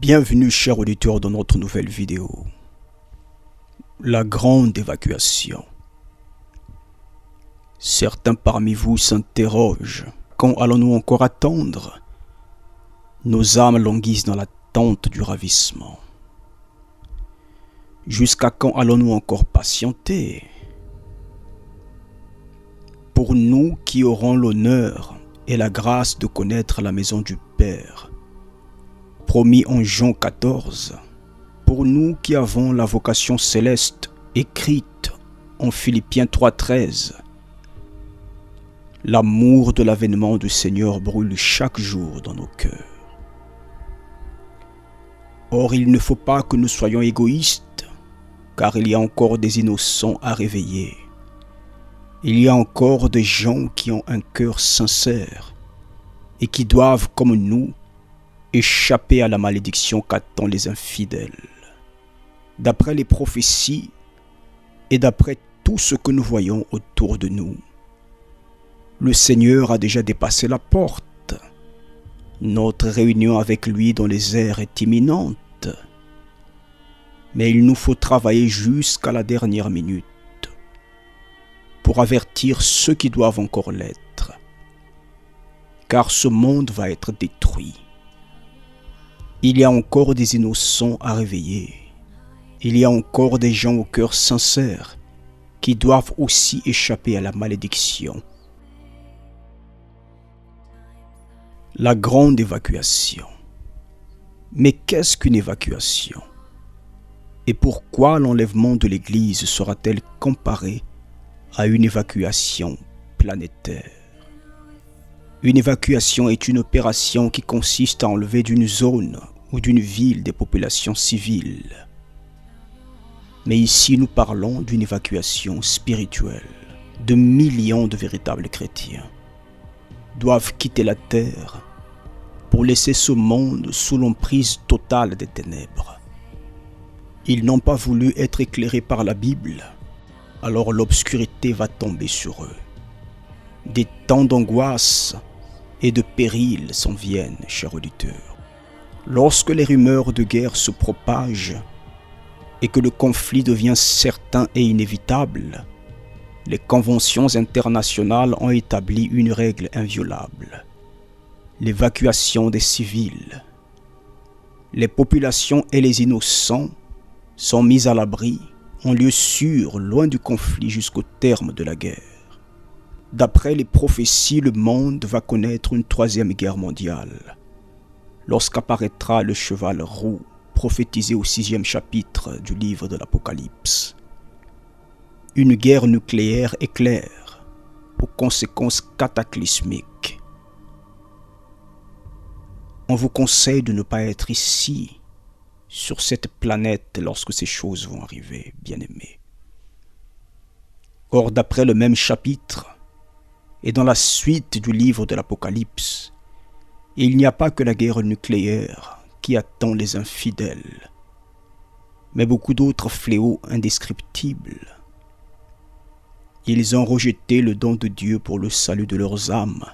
Bienvenue chers auditeurs dans notre nouvelle vidéo. La grande évacuation. Certains parmi vous s'interrogent, quand allons-nous encore attendre? Nos âmes languissent dans l'attente du ravissement. Jusqu'à quand allons-nous encore patienter? Pour nous qui aurons l'honneur et la grâce de connaître la maison du Père, promis en Jean 14, pour nous qui avons la vocation céleste écrite en Philippiens 3,13, l'amour de l'avènement du Seigneur brûle chaque jour dans nos cœurs. Or, il ne faut pas que nous soyons égoïstes, car il y a encore des innocents à réveiller. Il y a encore des gens qui ont un cœur sincère et qui doivent, comme nous, échapper à la malédiction qu'attendent les infidèles. D'après les prophéties et d'après tout ce que nous voyons autour de nous, le Seigneur a déjà dépassé la porte. Notre réunion avec lui dans les airs est imminente. Mais il nous faut travailler jusqu'à la dernière minute pour avertir ceux qui doivent encore l'être, car ce monde va être détruit. Il y a encore des innocents à réveiller. Il y a encore des gens au cœur sincère qui doivent aussi échapper à la malédiction. La grande évacuation. Mais qu'est-ce qu'une évacuation? Et pourquoi l'enlèvement de l'Église sera-t-elle comparé à une évacuation planétaire? Une évacuation est une opération qui consiste à enlever d'une zone ou d'une ville des populations civiles. Mais ici, nous parlons d'une évacuation spirituelle. De millions de véritables chrétiens doivent quitter la terre pour laisser ce monde sous l'emprise totale des ténèbres. Ils n'ont pas voulu être éclairés par la Bible, alors l'obscurité va tomber sur eux. Des temps d'angoisse et de péril s'en viennent, chers auditeurs. Lorsque les rumeurs de guerre se propagent et que le conflit devient certain et inévitable, les conventions internationales ont établi une règle inviolable: l'évacuation des civils. Les populations et les innocents sont mis à l'abri, en lieu sûr, loin du conflit jusqu'au terme de la guerre. D'après les prophéties, le monde va connaître une troisième guerre mondiale, lorsqu'apparaîtra le cheval roux, prophétisé au 6e chapitre du livre de l'Apocalypse. Une guerre nucléaire éclaire, aux conséquences cataclysmiques. On vous conseille de ne pas être ici, sur cette planète, lorsque ces choses vont arriver, bien-aimés. Or, d'après le même chapitre, et dans la suite du livre de l'Apocalypse, il n'y a pas que la guerre nucléaire qui attend les infidèles, mais beaucoup d'autres fléaux indescriptibles. Ils ont rejeté le don de Dieu pour le salut de leurs âmes,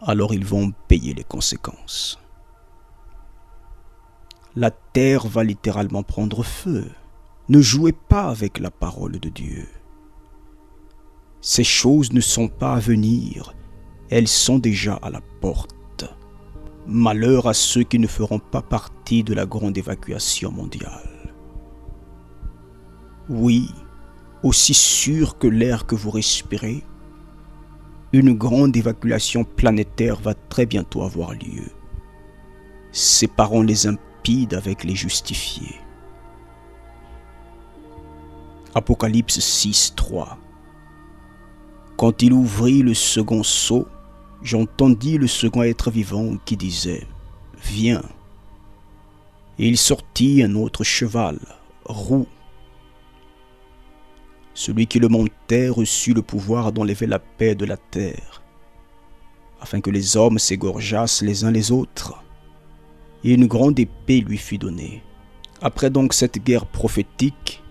alors ils vont payer les conséquences. La terre va littéralement prendre feu. Ne jouez pas avec la parole de Dieu. Ces choses ne sont pas à venir, elles sont déjà à la porte. Malheur à ceux qui ne feront pas partie de la grande évacuation mondiale. Oui, aussi sûr que l'air que vous respirez, une grande évacuation planétaire va très bientôt avoir lieu. Séparons les impies avec les justifiés. Apocalypse 6:3. Quand il ouvrit le second sceau, j'entendis le second être vivant qui disait: Viens. Et il sortit un autre cheval, roux. Celui qui le montait reçut le pouvoir d'enlever la paix de la terre, afin que les hommes s'égorgeassent les uns les autres. Et une grande épée lui fut donnée. Après donc cette guerre prophétique,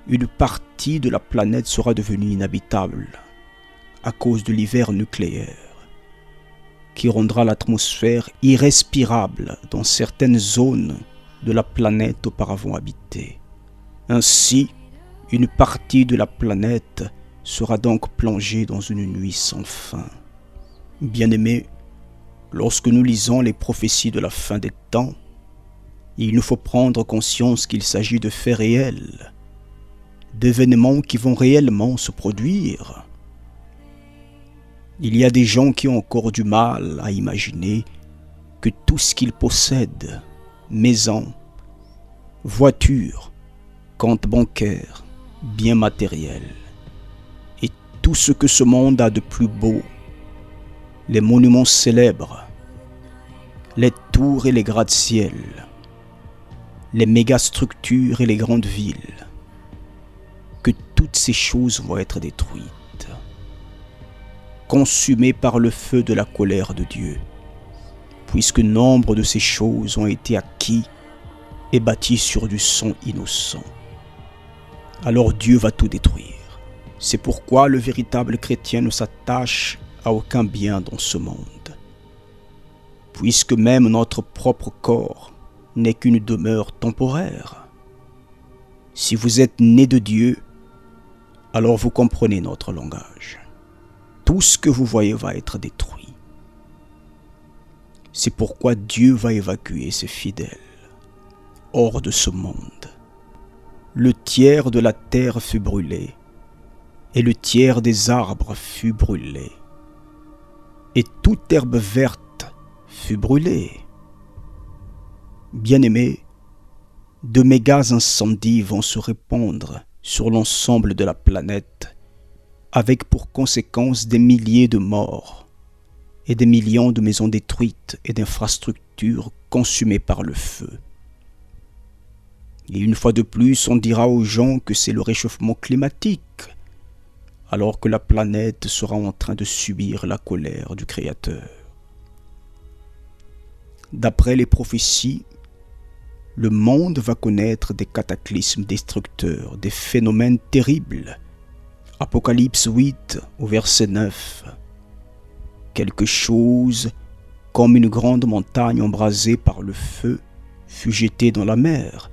une partie de la planète sera devenue inhabitable à cause de l'hiver nucléaire. qui rendra l'atmosphère irrespirable dans certaines zones de la planète auparavant habitée. Ainsi, une partie de la planète sera donc plongée dans une nuit sans fin. Bien-aimés, lorsque nous lisons les prophéties de la fin des temps, il nous faut prendre conscience qu'il s'agit de faits réels, d'événements qui vont réellement se produire. Il y a des gens qui ont encore du mal à imaginer que tout ce qu'ils possèdent, maisons, voitures, comptes bancaires, biens matériels, et tout ce que ce monde a de plus beau, les monuments célèbres, les tours et les gratte-ciel, les mégastructures et les grandes villes, que toutes ces choses vont être détruites, consumées par le feu de la colère de Dieu, puisque nombre de ces choses ont été acquis et bâties sur du sang innocent. Alors Dieu va tout détruire. C'est pourquoi le véritable chrétien ne s'attache à aucun bien dans ce monde, puisque même notre propre corps n'est qu'une demeure temporaire. Si vous êtes né de Dieu, alors vous comprenez notre langage. Tout ce que vous voyez va être détruit. C'est pourquoi Dieu va évacuer ses fidèles hors de ce monde. Le tiers de la terre fut brûlé, et le tiers des arbres fut brûlé, et toute herbe verte fut brûlée. Bien-aimés, de méga incendies vont se répandre sur l'ensemble de la planète, avec pour conséquence des milliers de morts et des millions de maisons détruites et d'infrastructures consumées par le feu. Et une fois de plus, on dira aux gens que c'est le réchauffement climatique, alors que la planète sera en train de subir la colère du Créateur. D'après les prophéties, le monde va connaître des cataclysmes destructeurs, des phénomènes terribles. Apocalypse 8 au verset 9. Quelque chose comme une grande montagne embrasée par le feu fut jetée dans la mer,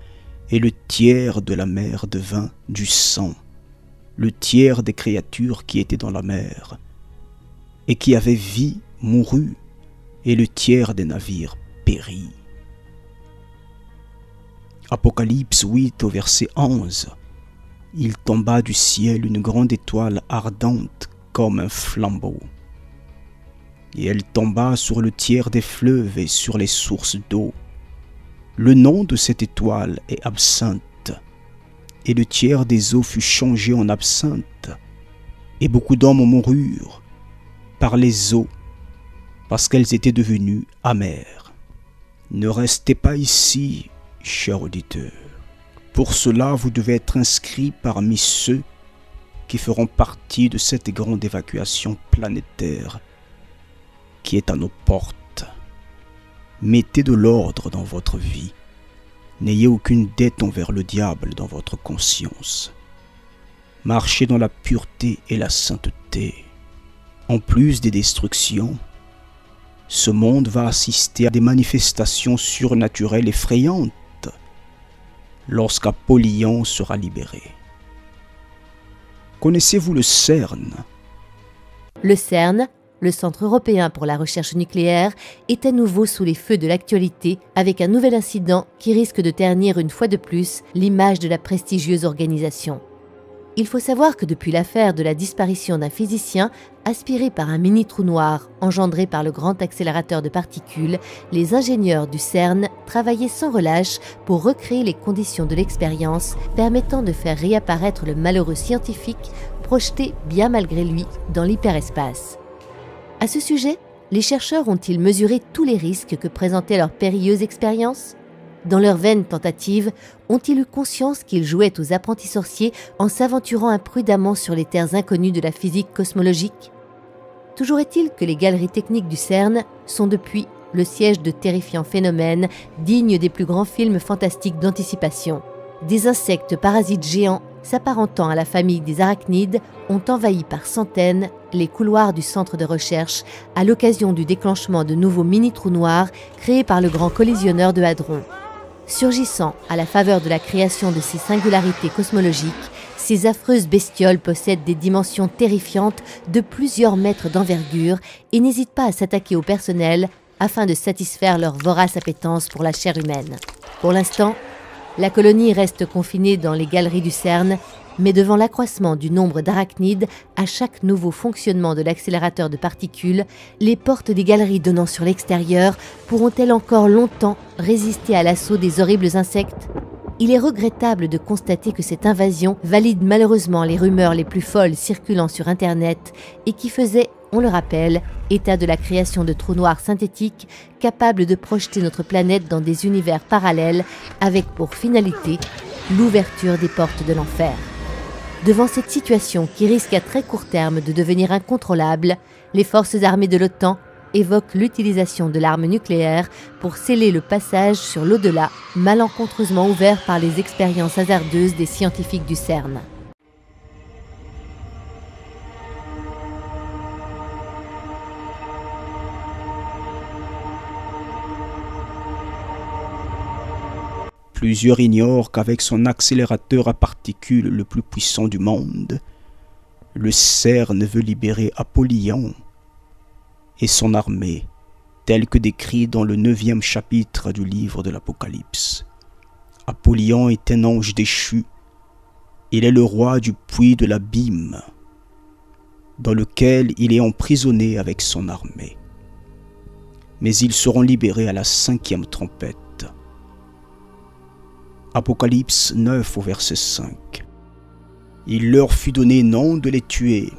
et le tiers de la mer devint du sang. Le tiers des créatures qui étaient dans la mer et qui avaient vie mourut, et le tiers des navires périt. Apocalypse 8 au verset 11. Il tomba du ciel une grande étoile ardente comme un flambeau. Et elle tomba sur le tiers des fleuves et sur les sources d'eau. Le nom de cette étoile est absinthe, et le tiers des eaux fut changé en absinthe, et beaucoup d'hommes moururent par les eaux, parce qu'elles étaient devenues amères. Ne restez pas ici, chers auditeurs. Pour cela, vous devez être inscrits parmi ceux qui feront partie de cette grande évacuation planétaire qui est à nos portes. Mettez de l'ordre dans votre vie. N'ayez aucune dette envers le diable dans votre conscience. Marchez dans la pureté et la sainteté. En plus des destructions, ce monde va assister à des manifestations surnaturelles effrayantes lorsqu'Apollyon sera libéré. Connaissez-vous le CERN? Le CERN, le Centre européen pour la recherche nucléaire, est à nouveau sous les feux de l'actualité avec un nouvel incident qui risque de ternir une fois de plus l'image de la prestigieuse organisation. Il faut savoir que depuis l'affaire de la disparition d'un physicien aspiré par un mini-trou noir engendré par le grand accélérateur de particules, les ingénieurs du CERN travaillaient sans relâche pour recréer les conditions de l'expérience permettant de faire réapparaître le malheureux scientifique projeté bien malgré lui dans l'hyperespace. À ce sujet, les chercheurs ont-ils mesuré tous les risques que présentait leur périlleuse expérience ? Dans leur vaine tentative, ont-ils eu conscience qu'ils jouaient aux apprentis sorciers en s'aventurant imprudemment sur les terres inconnues de la physique cosmologique ? Toujours est-il que les galeries techniques du CERN sont depuis le siège de terrifiants phénomènes dignes des plus grands films fantastiques d'anticipation. Des insectes parasites géants s'apparentant à la famille des arachnides, ont envahi par centaines les couloirs du centre de recherche à l'occasion du déclenchement de nouveaux mini-trous noirs créés par le grand collisionneur de Hadron. Surgissant à la faveur de la création de ces singularités cosmologiques, ces affreuses bestioles possèdent des dimensions terrifiantes de plusieurs mètres d'envergure et n'hésitent pas à s'attaquer au personnel afin de satisfaire leur vorace appétence pour la chair humaine. Pour l'instant, la colonie reste confinée dans les galeries du CERN, mais devant l'accroissement du nombre d'arachnides à chaque nouveau fonctionnement de l'accélérateur de particules, les portes des galeries donnant sur l'extérieur pourront-elles encore longtemps résister à l'assaut des horribles insectes ? Il est regrettable de constater que cette invasion valide malheureusement les rumeurs les plus folles circulant sur Internet et qui faisaient, on le rappelle, état de la création de trous noirs synthétiques capables de projeter notre planète dans des univers parallèles avec pour finalité l'ouverture des portes de l'enfer. Devant cette situation qui risque à très court terme de devenir incontrôlable, les forces armées de l'OTAN évoquent l'utilisation de l'arme nucléaire pour sceller le passage sur l'au-delà, malencontreusement ouvert par les expériences hasardeuses des scientifiques du CERN. Plusieurs ignorent qu'avec son accélérateur à particules le plus puissant du monde, le CERN veut libérer Apollyon et son armée, tel que décrit dans le 9e chapitre du livre de l'Apocalypse. Apollyon est un ange déchu. Il est le roi du puits de l'abîme, dans lequel il est emprisonné avec son armée. Mais ils seront libérés à la 5e trompette. Apocalypse 9 au verset 5. Il leur fut donné non de les tuer,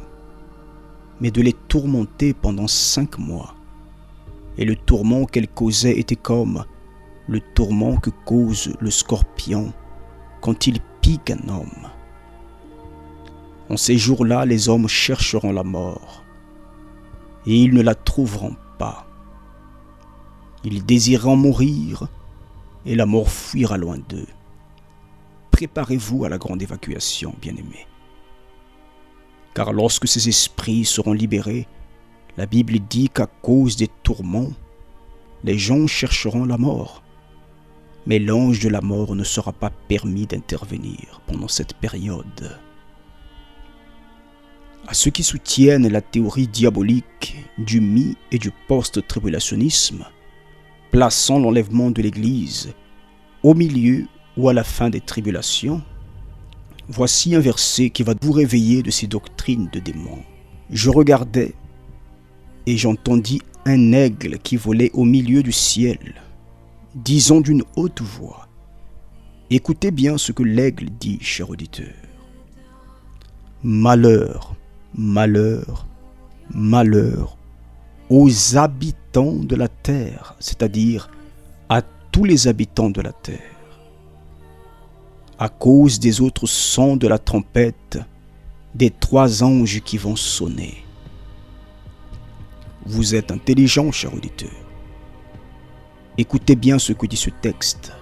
mais de les tourmenter pendant 5 mois. Et le tourment qu'elles causaient était comme le tourment que cause le scorpion quand il pique un homme. En ces jours-là, les hommes chercheront la mort, et ils ne la trouveront pas. Ils désireront mourir, et la mort fuira loin d'eux. Préparez-vous à la grande évacuation, bien-aimés. Car lorsque ces esprits seront libérés, la Bible dit qu'à cause des tourments, les gens chercheront la mort. Mais l'ange de la mort ne sera pas permis d'intervenir pendant cette période. À ceux qui soutiennent la théorie diabolique du mi- et du post-tribulationnisme, plaçant l'enlèvement de l'Église au milieu ou à la fin des tribulations, voici un verset qui va vous réveiller de ces doctrines de démons. Je regardais et j'entendis un aigle qui volait au milieu du ciel, disant d'une haute voix, écoutez bien ce que l'aigle dit, cher auditeur. Malheur, malheur, malheur aux habitants de la terre, c'est-à-dire à tous les habitants de la terre, à cause des autres sons de la trompette des 3 anges qui vont sonner. Vous êtes intelligent, cher auditeur. Écoutez bien ce que dit ce texte.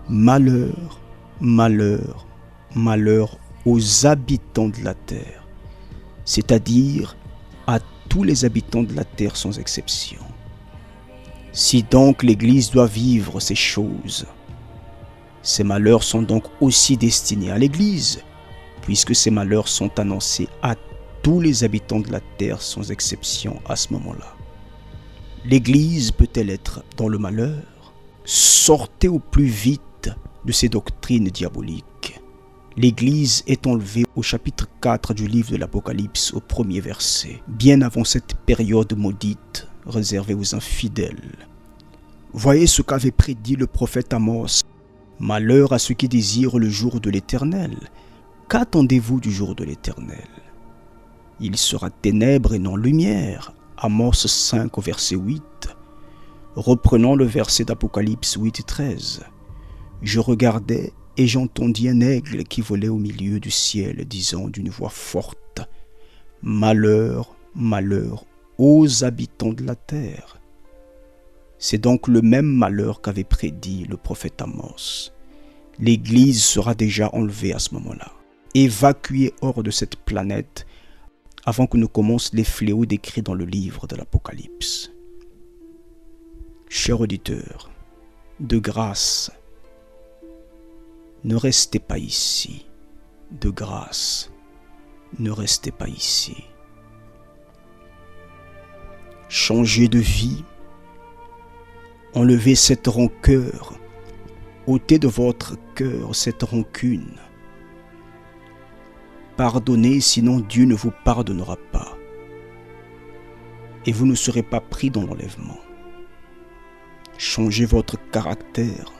Malheur, malheur, malheur aux habitants de la terre, c'est-à-dire à tous les habitants de la terre sans exception. Si donc l'Église doit vivre ces choses, ces malheurs sont donc aussi destinés à l'Église, puisque ces malheurs sont annoncés à tous les habitants de la terre sans exception à ce moment-là. L'Église peut-elle être dans le malheur? Sortez au plus vite de ces doctrines diaboliques. L'Église est enlevée au chapitre 4 du livre de l'Apocalypse au 1er verset, bien avant cette période maudite réservée aux infidèles. Voyez ce qu'avait prédit le prophète Amos. Malheur à ceux qui désirent le jour de l'Éternel. Qu'attendez-vous du jour de l'Éternel? Il sera ténèbres et non lumière. Amos 5 au verset 8. Reprenons le verset d'Apocalypse 8 et 13. Je regardais et j'entendis un aigle qui volait au milieu du ciel, disant d'une voix forte, Malheur, malheur aux habitants de la terre. C'est donc le même malheur qu'avait prédit le prophète Amos. l'Église sera déjà enlevée à ce moment-là, évacuée hors de cette planète avant que ne commencent les fléaux décrits dans le livre de l'Apocalypse. Chers auditeurs, de grâce, ne restez pas ici. De grâce, ne restez pas ici. Changez de vie, enlevez cette rancœur, ôtez de votre cœur cette rancune. Pardonnez, sinon Dieu ne vous pardonnera pas. Et vous ne serez pas pris dans l'enlèvement. Changez votre caractère.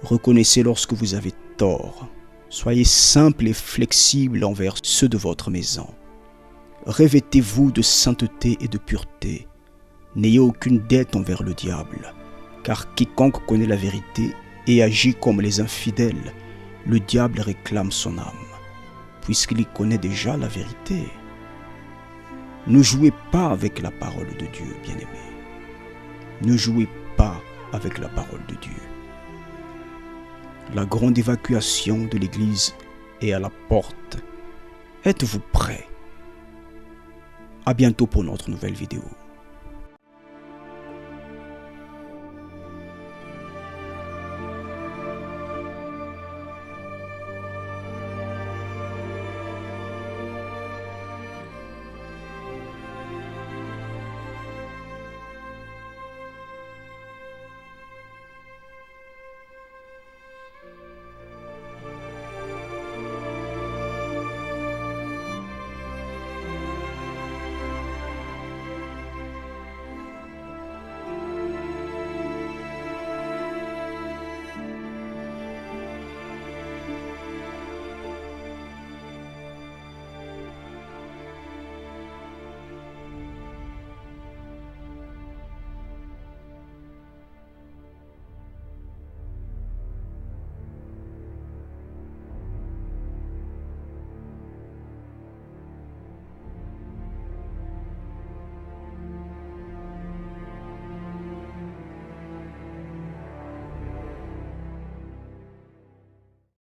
Reconnaissez lorsque vous avez tort. Soyez simple et flexible envers ceux de votre maison. Revêtez-vous de sainteté et de pureté. N'ayez aucune dette envers le diable, car quiconque connaît la vérité et agit comme les infidèles, le diable réclame son âme, puisqu'il y connaît déjà la vérité. Ne jouez pas avec la parole de Dieu, bien-aimés. Ne jouez pas avec la parole de Dieu. La grande évacuation de l'Église est à la porte. Êtes-vous prêts? À bientôt pour notre nouvelle vidéo.